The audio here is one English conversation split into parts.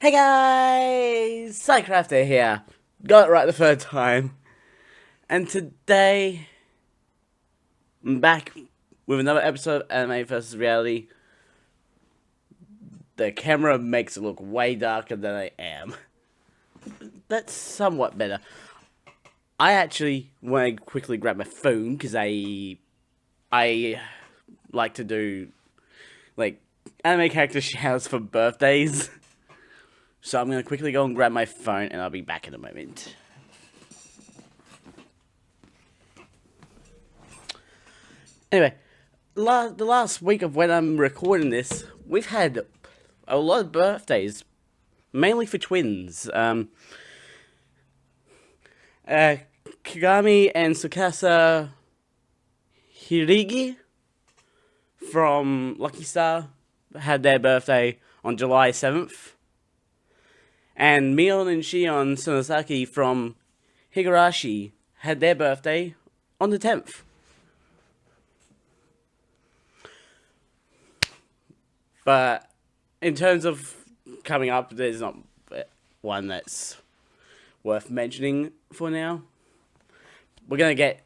Hey guys! Psycrafter here. Got it right the third time. And today, I'm back with another episode of Anime vs. Reality. The camera makes it look way darker than I am. That's somewhat better. I actually want to quickly grab my phone because I like to do like anime character shouts for birthdays. So I'm going to quickly go and grab my phone and I'll be back in a moment. Anyway, the last week of when I'm recording this, we've had a lot of birthdays, mainly for twins. Kagami and Tsukasa Hirigi from Lucky Star had their birthday on July 7th. And Mion and Shion Sonosaki from Higurashi had their birthday on the 10th. But in terms of coming up, there's not one that's worth mentioning for now. We gotta get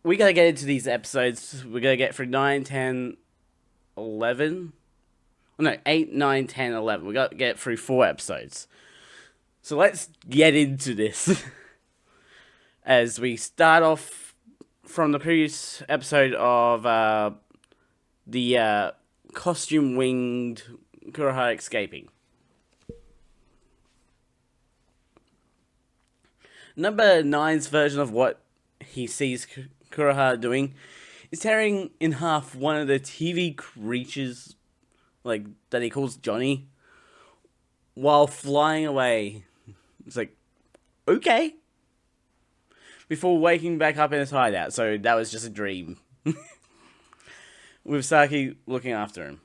into these episodes. We're gonna get through 9, 10, 11. Oh, no, 8, 9, 10, 11. We gotta get through 4 episodes. So let's get into this. As we start off from the previous episode of the costume-winged Kuroha escaping. Number 9's version of what he sees Kuroha doing is tearing in half one of the TV creatures, like, that he calls Johnny, while flying away. It's like, okay. Before waking back up in his hideout, so that was just a dream. With Saki looking after him.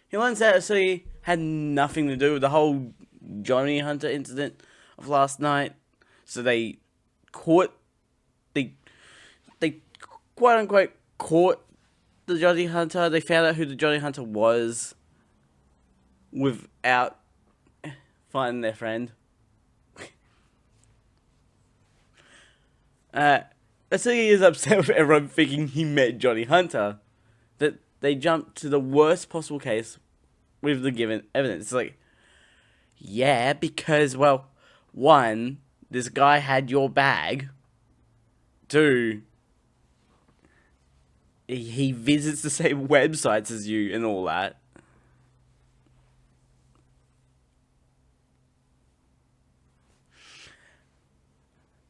He learns that Saki had nothing to do with the whole Johnny Hunter incident of last night. So they quote unquote caught the Johnny Hunter. They found out who the Johnny Hunter was without finding their friend. Saki is upset with everyone thinking he met Johnny Hunter. That they jumped to the worst possible case with the given evidence. It's like, yeah, because, well, 1, this guy had your bag. 2, he visits the same websites as you and all that.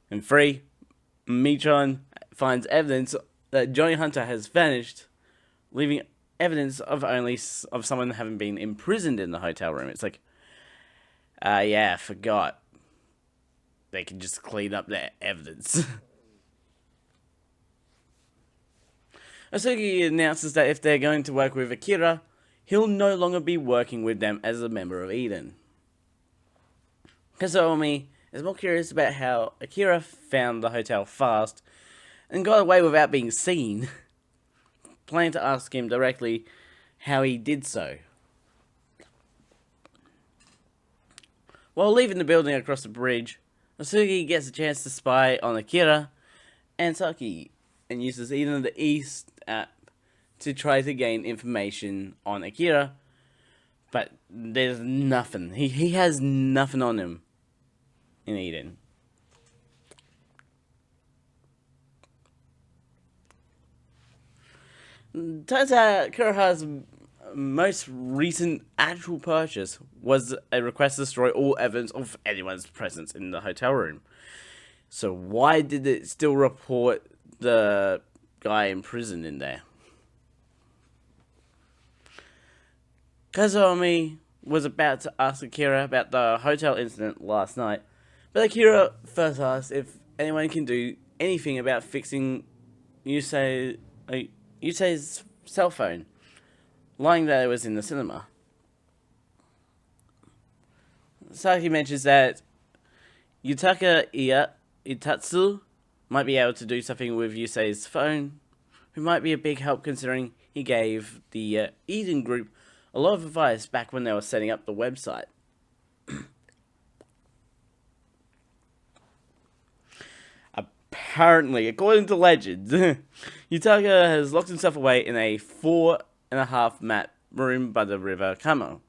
And 3, Mitron finds evidence that Johnny Hunter has vanished, leaving evidence of someone having been imprisoned in the hotel room. It's like, yeah, I forgot. They can just clean up their evidence. Asuki announces that if they're going to work with Akira, he'll no longer be working with them as a member of Eden. Kazuomi is more curious about how Akira found the hotel fast and got away without being seen. Planning to ask him directly how he did so. While leaving the building across the bridge, Asuki gets a chance to spy on Akira and Saki and uses Eden the East app to try to gain information on Akira, but there's nothing. He has nothing on him in Eden. Turns out Kuroha's most recent actual purchase was a request to destroy all evidence of anyone's presence in the hotel room. So why did it still report the guy imprisoned in there? Kazuomi was about to ask Akira about the hotel incident last night, but Akira first asked if anyone can do anything about fixing Yusei's cell phone, lying that it was in the cinema. Saki mentions that Yutaka Itatsu might be able to do something with Yusei's phone, who might be a big help considering he gave the Eden group a lot of advice back when they were setting up the website. Apparently, according to legend, Yutaka has locked himself away in a 4.5 map room by the river Kamo.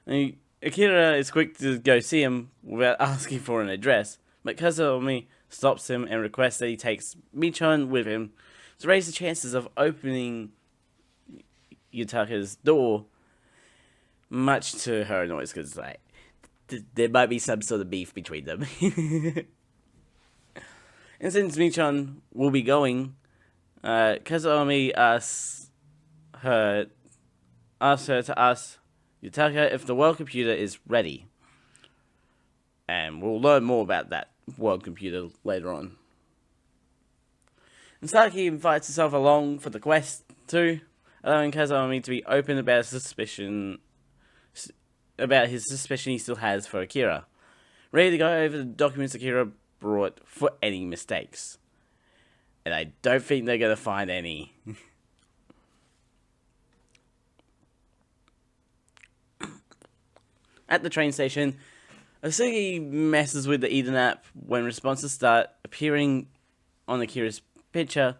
And Akira is quick to go see him without asking for an address, but Kazumi stops him and requests that he takes Michon with him to raise the chances of opening Yutaka's door, much to her annoyance, because like there might be some sort of beef between them. And since Michon will be going, Kazumi asks her to ask Yutaka if the world computer is ready. And we'll learn more about that world computer later on. And Saki invites himself along for the quest too, allowing Kazumi to be open about his suspicion he still has for Akira. Ready to go over the documents Akira brought for any mistakes. And I don't think they're going to find any. At the train station, Asugi messes with the Eden app when responses start appearing on Akira's picture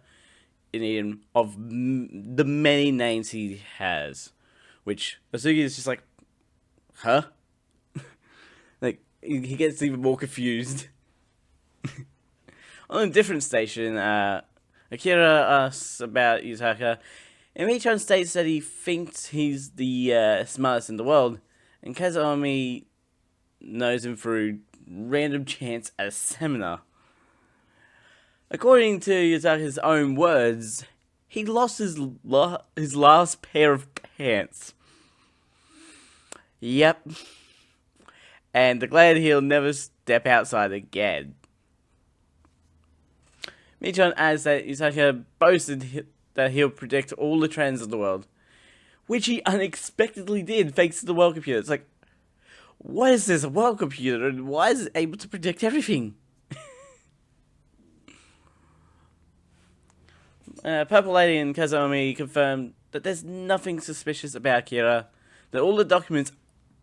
in Eden of the many names he has. Which Asugi is just like, huh? Like, he gets even more confused. On a different station, Akira asks about Yutaka, and Michan states that he thinks he's the smartest in the world, and Kazumi knows him through random chance at a seminar. According to Yutaka's own words, he lost his last pair of pants. Yep. And declared he'll never step outside again. Michan adds that Yutaka boasted that he'll predict all the trends of the world, which he unexpectedly did thanks to the world computer. It's like, what is this, a world computer, and why is it able to predict everything? Purple Lady and Kazumi confirmed that there's nothing suspicious about Akira, that all the documents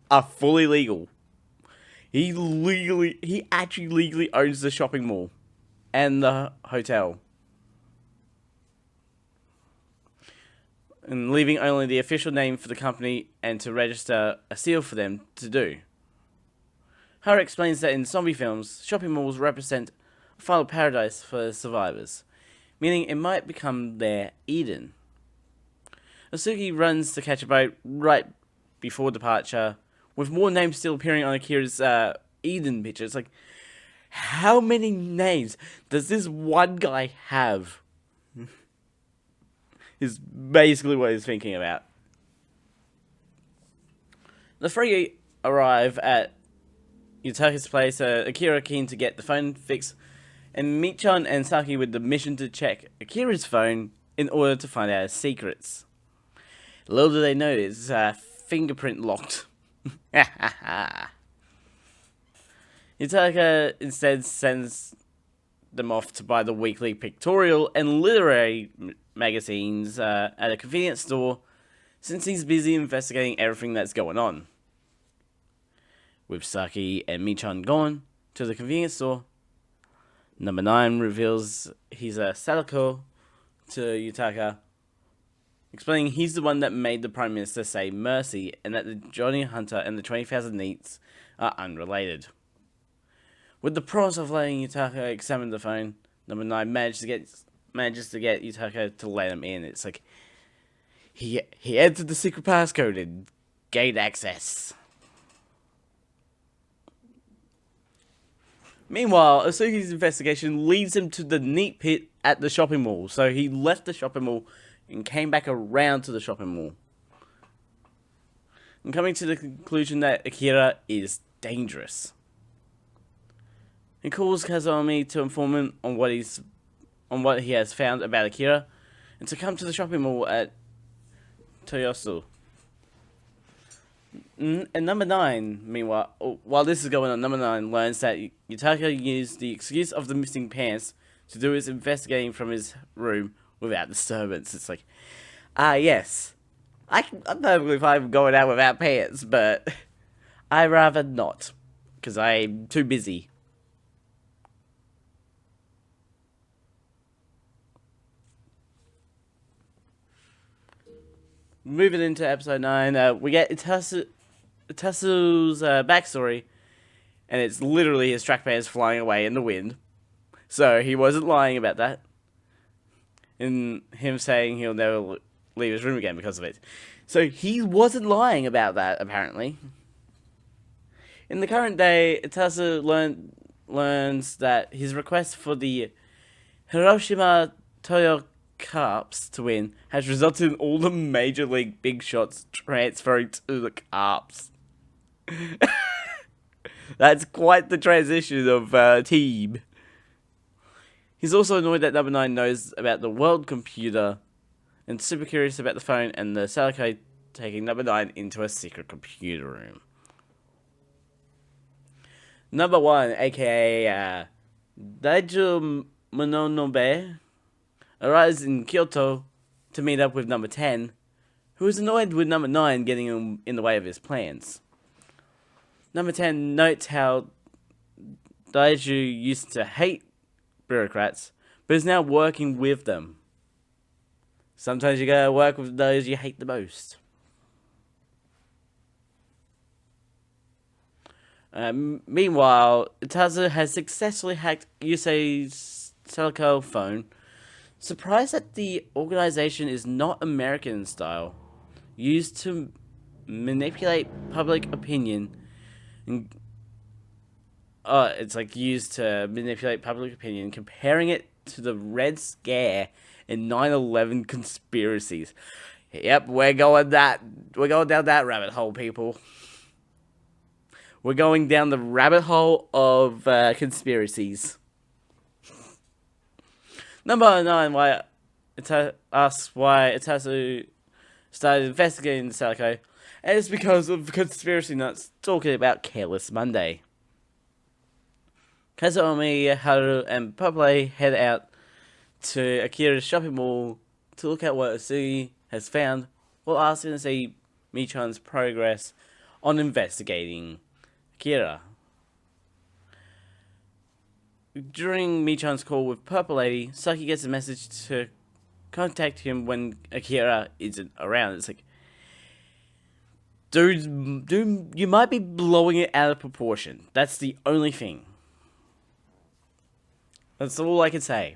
are fully legal. He actually legally owns the shopping mall and the hotel, and leaving only the official name for the company and to register a seal for them to do. Hara explains that in zombie films, shopping malls represent a final paradise for survivors, meaning it might become their Eden. Asugi runs to catch a boat right before departure, with more names still appearing on Akira's Eden picture. It's like, how many names does this one guy have? Is basically what he's thinking about. The three arrive at Yutaka's place, Akira keen to get the phone fixed, and Michan and Saki with the mission to check Akira's phone in order to find out his secrets. Little do they know it's fingerprint locked. Yutaka instead sends them off to buy the weekly pictorial and literary magazines at a convenience store, since he's busy investigating everything that's going on. With Saki and Michan gone to the convenience store, Number 9 reveals he's a Sadako to Yutaka, explaining he's the one that made the Prime Minister say mercy, and that the Johnny Hunter and the 20,000 Neats are unrelated. With the promise of letting Yutaka examine the phone, Number 9 manages to get Yutaka to let him in. It's like he entered the secret passcode and gained access. Meanwhile, Asugi's investigation leads him to the Neat Pit at the shopping mall. So he left the shopping mall and came back around to the shopping mall, and coming to the conclusion that Akira is dangerous. He calls Kazumi to inform him on what he has found about Akira, and to come to the shopping mall at Toyosu. And Number 9, meanwhile, while this is going on, Number 9 learns that Yutaka used the excuse of the missing pants to do his investigating from his room without disturbance. It's like, yes, I'm perfectly fine going out without pants, but I rather not, because I'm too busy. Moving into episode 9, we get Itasu's backstory, and it's literally his track pants flying away in the wind. So he wasn't lying about that. And him saying he'll never leave his room again because of it. So he wasn't lying about that, apparently. In the current day, Itasu learns that his request for the Hiroshima Toyo Carps to win has resulted in all the Major League big shots transferring to the Carps. That's quite the transition of team. He's also annoyed that Number 9 knows about the world computer and super curious about the phone and the Salako taking Number 9 into a secret computer room. Number 1, aka Daiju Mononobe, arrives in Kyoto to meet up with Number 10, who is annoyed with Number 9 getting in the way of his plans. Number 10 notes how Daiju used to hate bureaucrats, but is now working with them. Sometimes you gotta work with those you hate the most. Meanwhile, Itazu has successfully hacked Yusei's Celico phone, surprised that the organization is not American style, used to manipulate public opinion. It's like used to manipulate public opinion, comparing it to the Red Scare and 9/11 conspiracies. Yep, we're going down that rabbit hole, people. We're going down the rabbit hole of conspiracies. Number 9, asks why Itasu started investigating the Salako, and it's because of conspiracy nuts talking about Careless Monday. Kazuomi, Haru, and Pople head out to Akira's shopping mall to look at what Asugi has found, while asking to see Michan's progress on investigating Akira. During Michan's call with Purple Lady, Saki gets a message to contact him when Akira isn't around. It's like, dude, you might be blowing it out of proportion. That's the only thing. That's all I can say.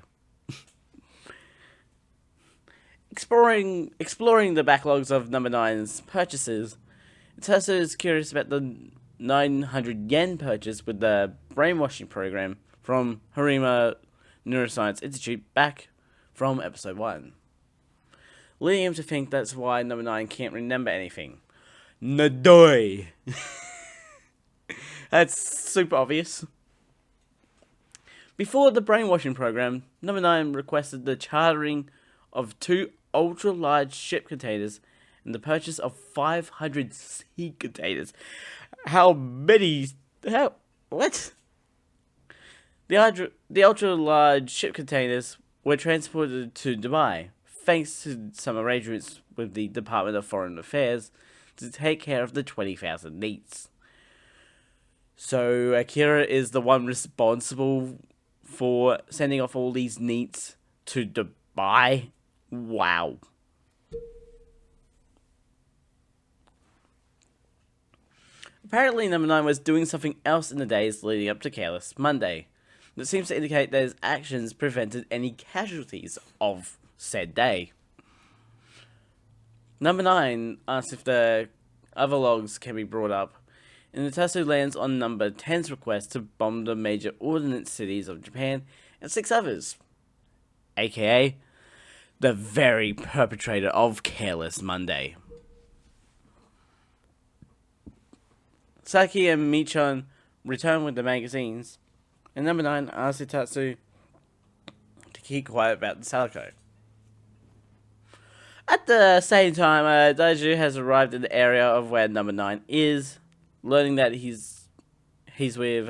Exploring the backlogs of Number 9's purchases, Itasu is curious about the 900 yen purchase with the brainwashing program from Harima Neuroscience Institute back from episode 1. Leading him to think that's why Number 9 can't remember anything. Nadoi! That's super obvious. Before the brainwashing program, Number 9 requested the chartering of 2 ultra-large ship containers and the purchase of 500 sea containers. How many? What? The ultra-large ship containers were transported to Dubai, thanks to some arrangements with the Department of Foreign Affairs to take care of the 20,000 neats. So Akira is the one responsible for sending off all these neats to Dubai? Wow. Apparently, Number 9 was doing something else in the days leading up to Careless Monday that seems to indicate that his actions prevented any casualties of said day. Number 9 asks if the other logs can be brought up, and Itasu lands on Number 10's request to bomb the major ordnance cities of Japan and 6 others, aka the very perpetrator of Careless Monday. Saki and Michan return with the magazines, and Number 9 asks Itasu to keep quiet about the Salako. At the same time, Daiju has arrived in the area of where Number 9 is, learning that he's with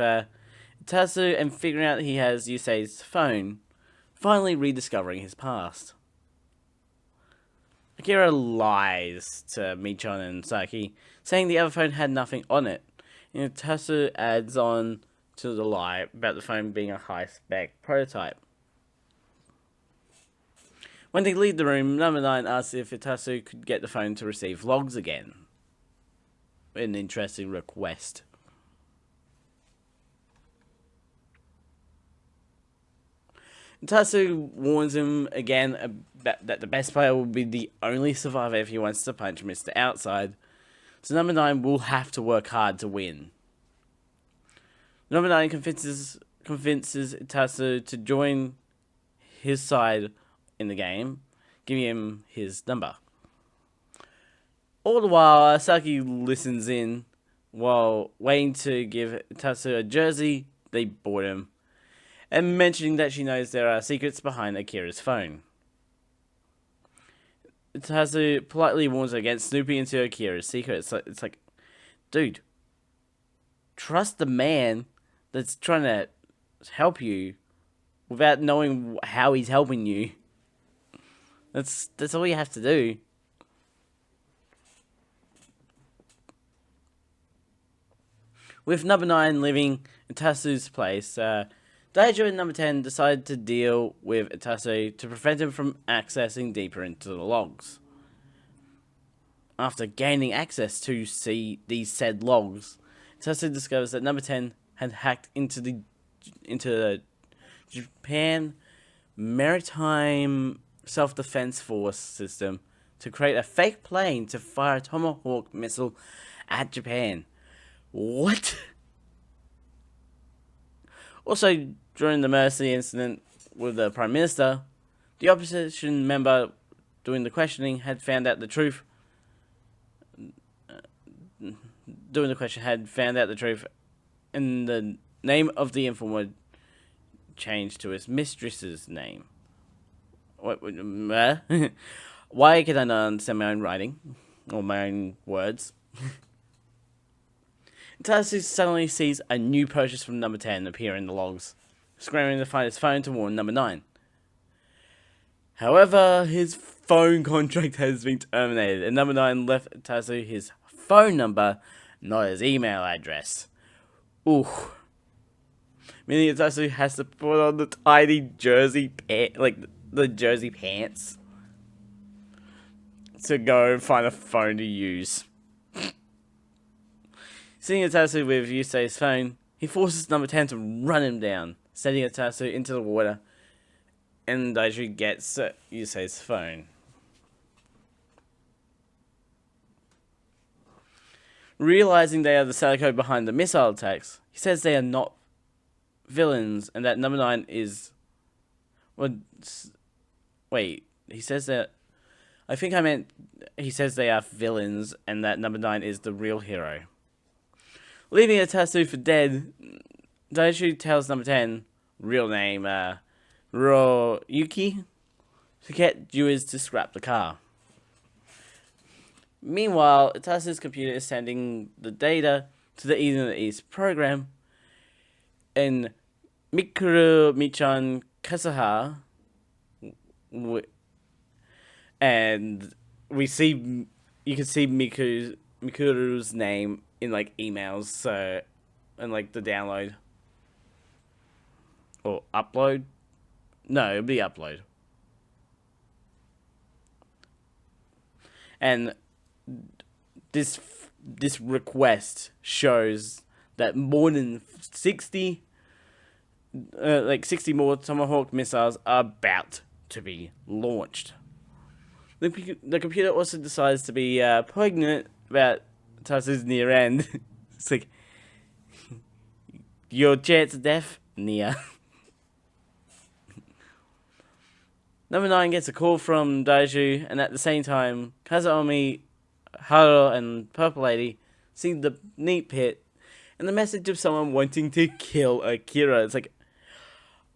Itasu and figuring out he has Yusei's phone, finally rediscovering his past. Akira lies to Michan and Saki, saying the other phone had nothing on it, Tatsu adds on to the lie about the phone being a high-spec prototype. When they leave the room, Number 9 asks if Itasu could get the phone to receive logs again. An interesting request. Itasu warns him again that the best player will be the only survivor if he wants to punch Mr. Outside. So Number 9 will have to work hard to win. Number 9 convinces Itasu to join his side in the game, giving him his number. All the while, Saki listens in while waiting to give Itasu a jersey they bought him, and mentioning that she knows there are secrets behind Akira's phone. Itasu politely warns her against snooping into Akira's secret. It's like, dude, trust the man that's trying to help you without knowing how he's helping you. That's all you have to do. With Number 9 living in Tasu's place, Daijo and Number 10 decide to deal with Itasu to prevent him from accessing deeper into the logs. After gaining access to see these said logs, Itasu discovers that Number 10 had hacked into the Japan Maritime Self-Defense Force system to create a fake plane to fire a Tomahawk missile at Japan. What? Also, during the Mercy incident with the Prime Minister, the opposition member doing the questioning had found out the truth. And the name of the informer changed to his mistress's name. Why can I not understand my own writing? Or my own words? Itasu suddenly sees a new purchase from Number 10 appear in the logs, scrambling to find his phone to warn Number 9. However, his phone contract has been terminated, and Number 9 left Itasu his phone number, not his email address. Ooh. Meaning Itasu has to put on the tiny jersey the jersey pants to go find a phone to use. Seeing Itasu with Yusei's phone, he forces Number 10 to run him down, sending Itasu into the water, and Daiju gets Yusei's phone. Realizing they are the Sadako behind the missile attacks, he says they are not villains and that Number 9 is... Wait, he says that... I think I meant he says they are villains and that Number 9 is the real hero. Leaving Itasu for dead, Daiju tells Number 10, real name, Yuki, to get viewers to scrap the car. Meanwhile, Itasu's computer is sending the data to the Eden of the East program, and Mikuru Michan Kasaha, and you can see Mikuru's name in like emails, so, and like the download or upload. No, it'll be upload. And this request shows that more than 60 more Tomahawk missiles are about to be launched. The computer also decides to be pregnant about Tasu's near end. It's like, your chance of death, near. Number 9 gets a call from Daiju, and at the same time, Kazuomi, Haro, and Purple Lady see the neat pit, and the message of someone wanting to kill Akira. It's like,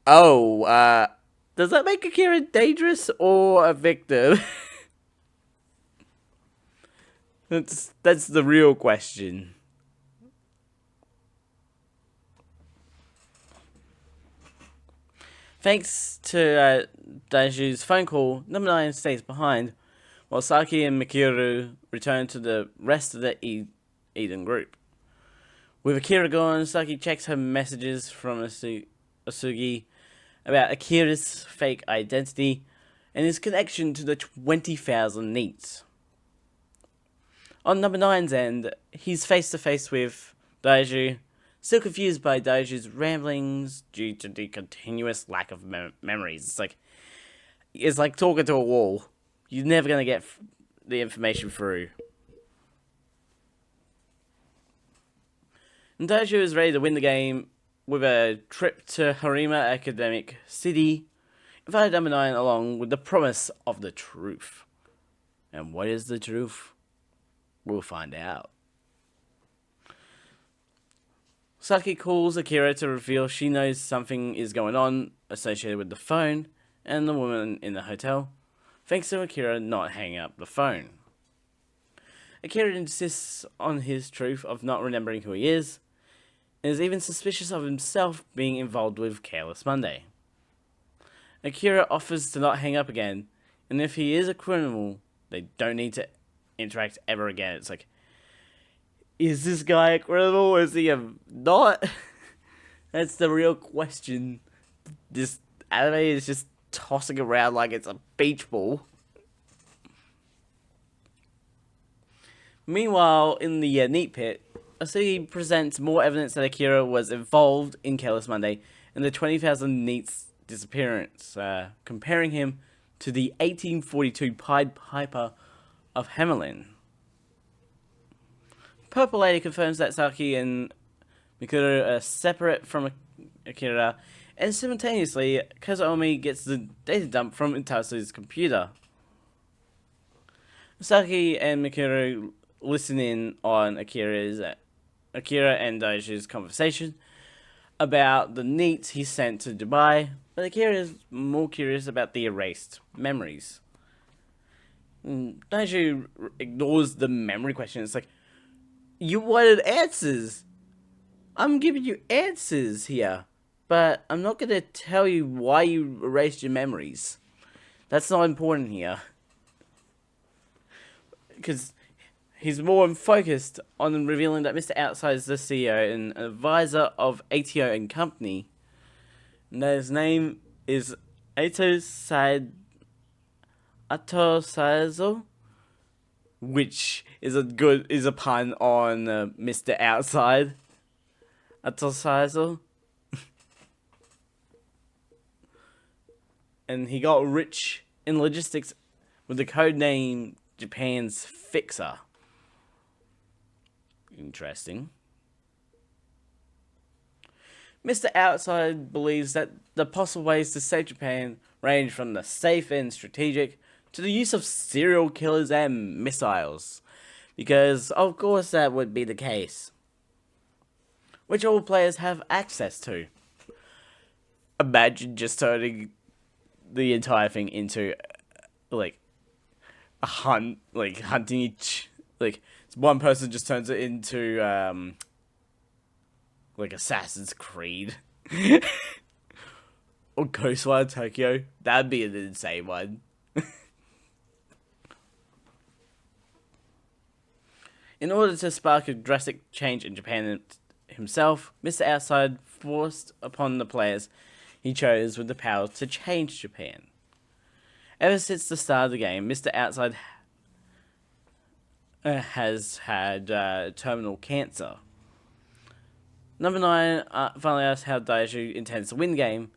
oh, does that make Akira dangerous or a victim? That's the real question. Thanks to Daiju's phone call, Number 9 stays behind, while Saki and Mikuru return to the rest of the Eden group. With Akira gone, Saki checks her messages from Asugi about Akira's fake identity and his connection to the 20,000 NEETs. On number 9's end, he's face to face with Daiju, still confused by Daiju's ramblings due to the continuous lack of memories. It's like talking to a wall. You're never going to get the information through. And Daiju is ready to win the game with a trip to Harima Academic City, invited number 9 along with the promise of the truth. And what is the truth? We'll find out. Saki calls Akira to reveal she knows something is going on associated with the phone and the woman in the hotel, thanks to Akira not hanging up the phone. Akira insists on his truth of not remembering who he is, and is even suspicious of himself being involved with Careless Monday. Akira offers to not hang up again, and if he is a criminal, they don't need to interact ever again. It's like, is this guy a criminal? Is he not? That's the real question. This anime is just tossing around like it's a beach ball. Meanwhile, in the Neat Pit, Asugi presents more evidence that Akira was involved in Careless Monday and the 20,000 NEETs disappearance, comparing him to the 1842 Pied Piper of Hamelin. Purple Lady confirms that Saki and Mikuru are separate from Akira, and simultaneously, Kazuomi gets the data dump from Intasu's computer. Saki and Mikuru listen in on Akira and Daiju's conversation about the NEETs he sent to Dubai, but Akira is more curious about the erased memories. Daiju ignores the memory question. It's like, you wanted answers. I'm giving you answers here, but I'm not going to tell you why you erased your memories. That's not important here. Because he's more focused on revealing that Mr. Outside is the CEO and advisor of ATO and Company, and that his name is Ato Saizo, which is a pun on Mr. Outside. Ato Saizo. And he got rich in logistics with the code name Japan's Fixer. Interesting. Mr. Outside believes that the possible ways to save Japan range from the safe and strategic to the use of serial killers and missiles, because of course that would be the case, which all players have access to. Imagine just turning the entire thing into like a hunting each, like one person just turns it into like Assassin's Creed or Ghostwire Tokyo. That'd be an insane one. In order to spark a drastic change in Japan himself, Mr. Outside forced upon the players he chose with the power to change Japan. Ever since the start of the game, Mr. Outside has had terminal cancer. Number 9 finally asks how Daiju intends to win the game,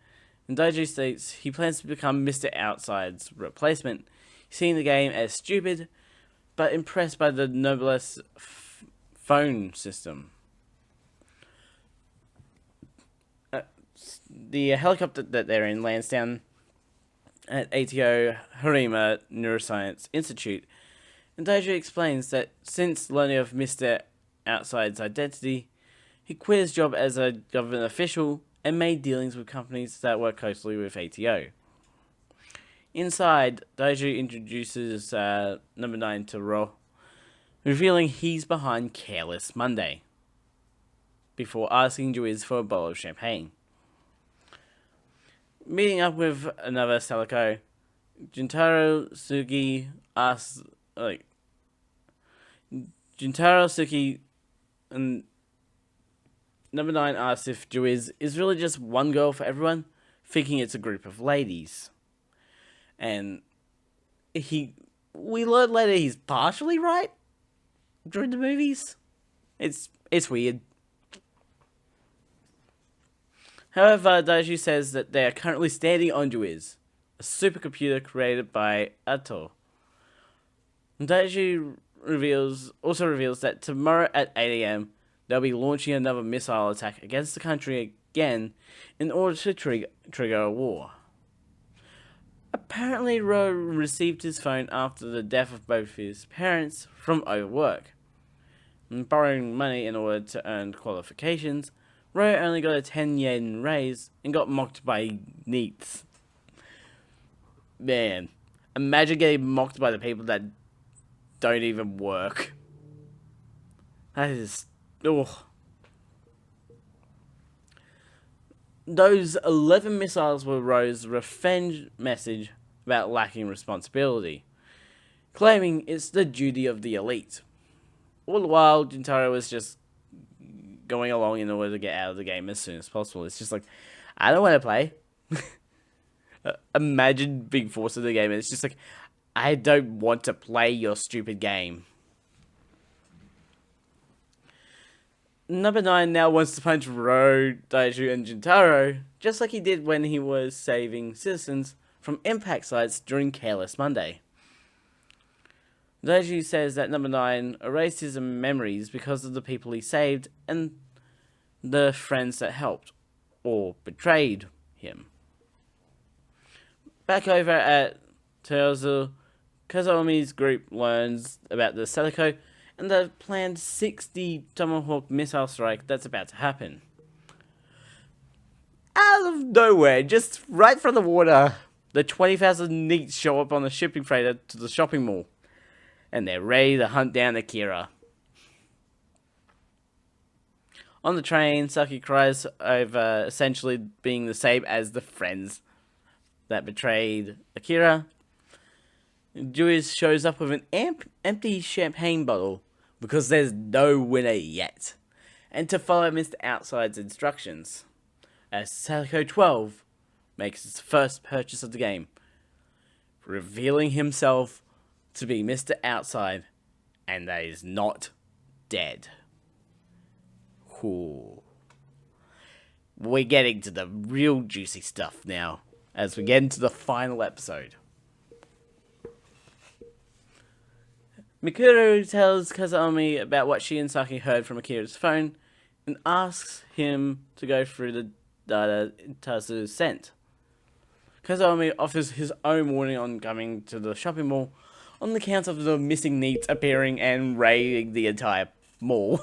and Daiju states he plans to become Mr. Outside's replacement, seeing the game as stupid, but impressed by the Noblesse phone system. The helicopter that they're in lands down at ATO Harima Neuroscience Institute, and Daiju explains that since learning of Mr. Outside's identity, he quit his job as a government official and made dealings with companies that work closely with ATO. Inside, Daiju introduces number 9 to Ro, revealing he's behind Careless Monday, before asking Juiz for a bottle of champagne. Meeting up with another Salico, Juntaro Suki asks, Juntaro Suki and Number 9 asks if Juiz is really just one girl for everyone, thinking it's a group of ladies. And we learn later he's partially right during the movies. It's weird. However, Daiju says that they are currently standing on Juiz, a supercomputer created by Ato. Daiju also reveals that tomorrow at 8 a.m. they'll be launching another missile attack against the country again in order to trigger a war. Apparently, Ro received his phone after the death of both his parents from overwork. And borrowing money in order to earn qualifications, Ro only got a 10 yen raise and got mocked by NEETs. Man, imagine getting mocked by the people that don't even work. That is... ugh. Those 11 missiles were Ro's revenge message about lacking responsibility, claiming it's the duty of the elite. All the while, Jintaro was just going along in order to get out of the game as soon as possible. It's just like, I don't want to play. Imagine being forced into the game and it's just like, I don't want to play your stupid game. Number 9 now wants to punch Ro, Daiju, and Jintaro, just like he did when he was saving citizens from impact sites during Careless Monday. Daiju says that Number 9 erased his memories because of the people he saved and the friends that helped, or betrayed, him. Back over at Teozu, Kazuomi's group learns about the Sadako and the planned 60 Tomahawk missile strike that's about to happen. Out of nowhere, just right from the water, the 20,000 NEETs show up on a shipping freighter to the shopping mall. And they're ready to hunt down Akira. On the train, Saki cries over essentially being the same as the friends that betrayed Akira. Juiz shows up with an empty champagne bottle because there's no winner yet, and to follow Mr. Outside's instructions, as Sadako 12 makes his first purchase of the game, revealing himself to be Mr. Outside, and that is not dead. Ooh. We're getting to the real juicy stuff now, as we get into the final episode. Mikuru tells Kazuomi about what she and Saki heard from Akira's phone, and asks him to go through the data Tazu sent. Kazuomi offers his own warning on coming to the shopping mall, on the count of the missing NEETs appearing and raiding the entire mall.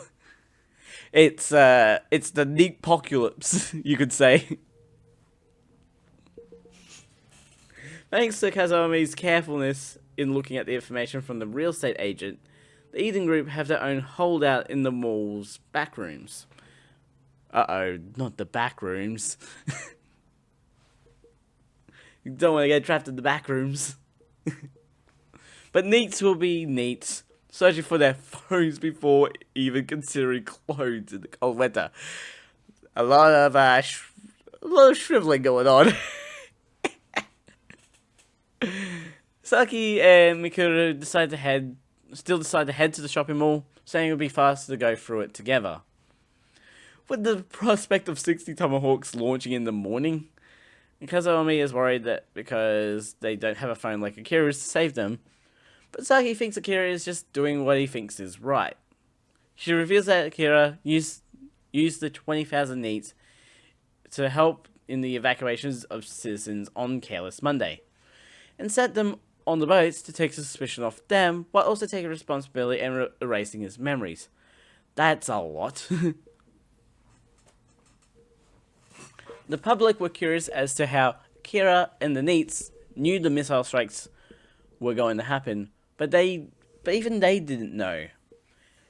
It's the NEET-pocalypse, you could say. Thanks to Kazuomi's carefulness in looking at the information from the real estate agent, the Eden Group have their own holdout in the mall's back rooms. Uh-oh, not the back rooms. You don't want to get trapped in the back rooms. But NEETs will be NEETs, searching for their phones before even considering clothes in the cold weather. A lot of shriveling going on. Saki and Mikuru decide to head to the shopping mall, saying it would be faster to go through it together. With the prospect of 60 Tomahawks launching in the morning, Kazuomi is worried that because they don't have a phone like Akira's to save them, but Saki thinks Akira is just doing what he thinks is right. She reveals that Akira used the 20,000 NEETs to help in the evacuations of citizens on Careless Monday, and set them on the boats to take suspicion off them, while also taking responsibility and erasing his memories. That's a lot. The public were curious as to how Akira and the NEETs knew the missile strikes were going to happen, but even they didn't know.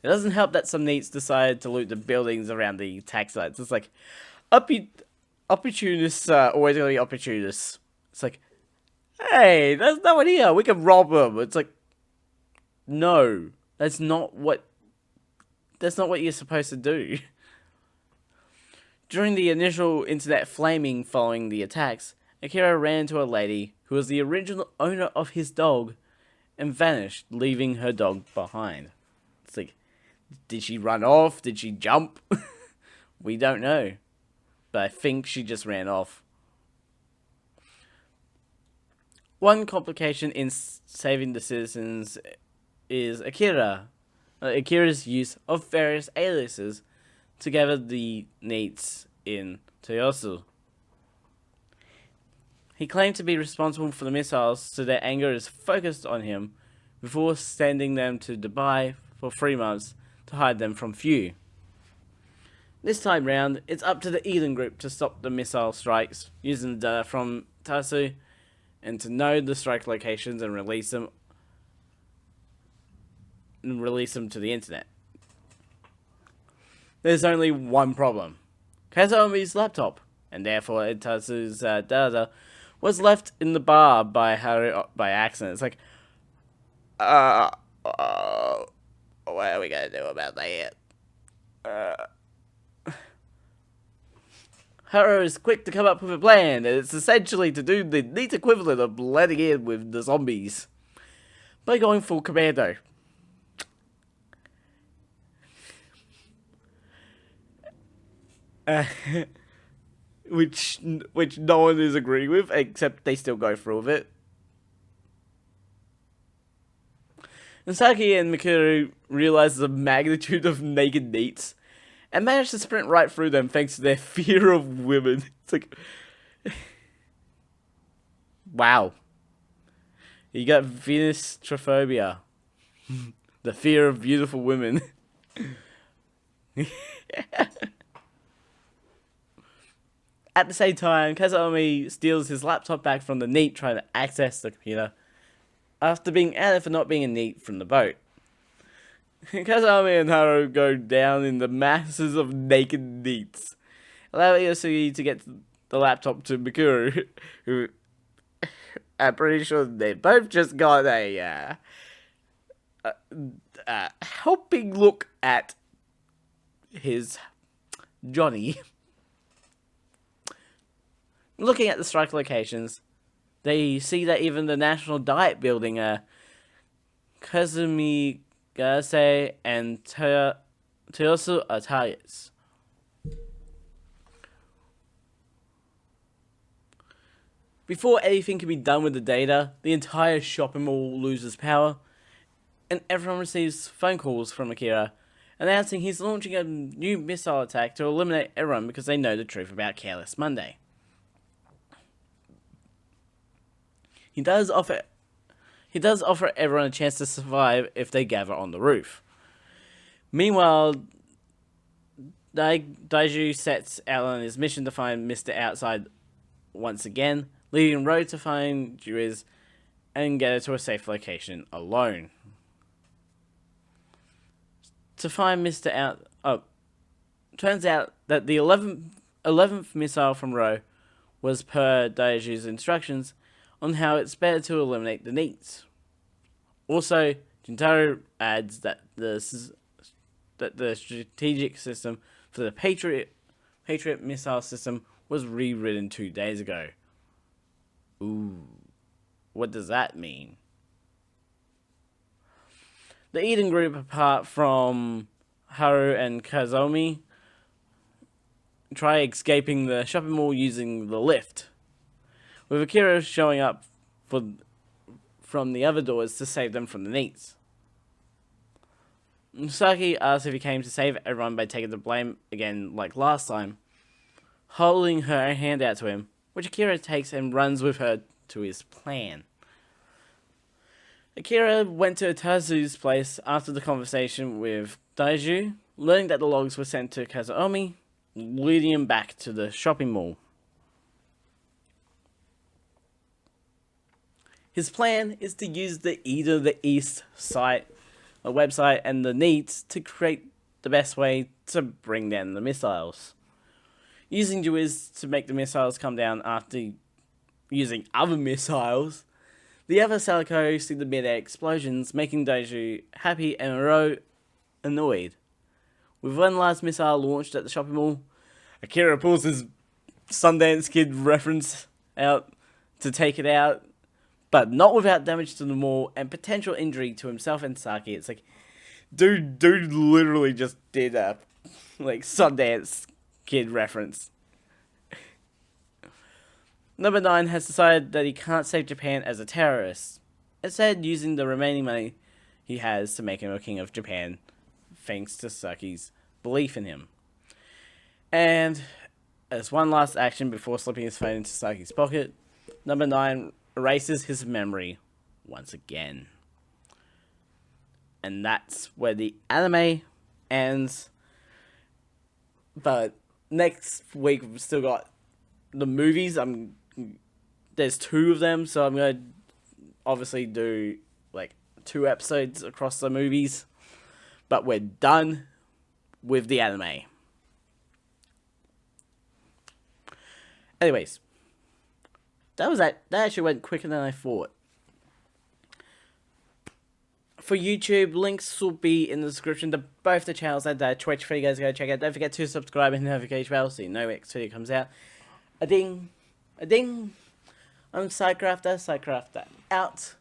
It doesn't help that some NEETs decided to loot the buildings around the attack sites. It's like, opportunists are always going to be opportunists. It's like, hey, there's no one here, we can rob them. It's like, no, that's not what you're supposed to do. During the initial internet flaming following the attacks, Akira ran into a lady who was the original owner of his dog and vanished, leaving her dog behind. It's like, did she run off? Did she jump? We don't know. But I think she just ran off. One complication in saving the citizens is Akira's use of various aliases to gather the NEETs in Toyosu. He claimed to be responsible for the missiles, so their anger is focused on him before sending them to Dubai for 3 months to hide them from Few. This time round, it's up to the Eden Group to stop the missile strikes using the data from Tasu and to know the strike locations and release them to the internet. There's only one problem. Kazumi's laptop, and therefore Tasu's data, was left in the bar by Haru by accident. It's like, what are we gonna do about that? Haru is quick to come up with a plan, and it's essentially to do the neat equivalent of blending in with the zombies by going full commando. Which no one is agreeing with, except they still go through with it. Saki and Mikuru realize the magnitude of naked NEETs and manage to sprint right through them thanks to their fear of women. It's like, wow. You got Venus Trophobia, the fear of beautiful women. At the same time, Kazumi steals his laptop back from the NEET trying to access the computer after being outed for not being a NEET from the boat. Kazumi and Haru go down in the masses of naked NEETs, allowing Yosugi to get the laptop to Mikuru, who I'm pretty sure they both just got a helping look at his Johnny. Looking at the strike locations, they see that even the National Diet Building, Kazumi Gase and Toyosu are targets. Before anything can be done with the data, the entire shopping mall loses power, and everyone receives phone calls from Akira announcing he's launching a new missile attack to eliminate everyone because they know the truth about Careless Monday. He does offer everyone a chance to survive if they gather on the roof. Meanwhile, Daiju sets out on his mission to find Mr. Outside once again, leading Ro to find Juiz and get her to a safe location alone. To find Mr. Turns out that the 11th missile from Ro was per Daiju's instructions on how it's better to eliminate the NEETs. Also, Jintaro adds that the strategic system for the Patriot missile system was rewritten 2 days ago. Ooh, what does that mean? The Eden Group, apart from Haru and Kazumi, try escaping the shopping mall using the lift, with Akira showing up from the other doors to save them from the NEETs. Saki asks if he came to save everyone by taking the blame again like last time, holding her hand out to him, which Akira takes and runs with her to his plan. Akira went to Tasu's place after the conversation with Daiju, learning that the logs were sent to Kazumi, leading him back to the shopping mall. His plan is to use the Eden of the East website and the NEETs to create the best way to bring down the missiles. Using Juiz to make the missiles come down after using other missiles, the other Salico see the mid-air explosions, making Daiju happy and Ro annoyed. With one last missile launched at the shopping mall, Akira pulls his Sundance Kid reference out to take it out, but not without damage to the mall and potential injury to himself and Saki. It's like, dude literally just did a Sundance Kid reference. Number 9 has decided that he can't save Japan as a terrorist, instead using the remaining money he has to make him a king of Japan, thanks to Saki's belief in him. And as one last action before slipping his phone into Saki's pocket, number 9 erases his memory once again. And that's where the anime ends. But next week we've still got the movies. There's 2 of them, so I'm gonna obviously do 2 episodes across the movies. But we're done with the anime. Anyways, that actually went quicker than I thought. For YouTube, links will be in the description to both the channels and Twitch for you guys to go check out. Don't forget to subscribe and notification bell so you know when next video comes out. A ding, a ding. I'm Sidecrafter out.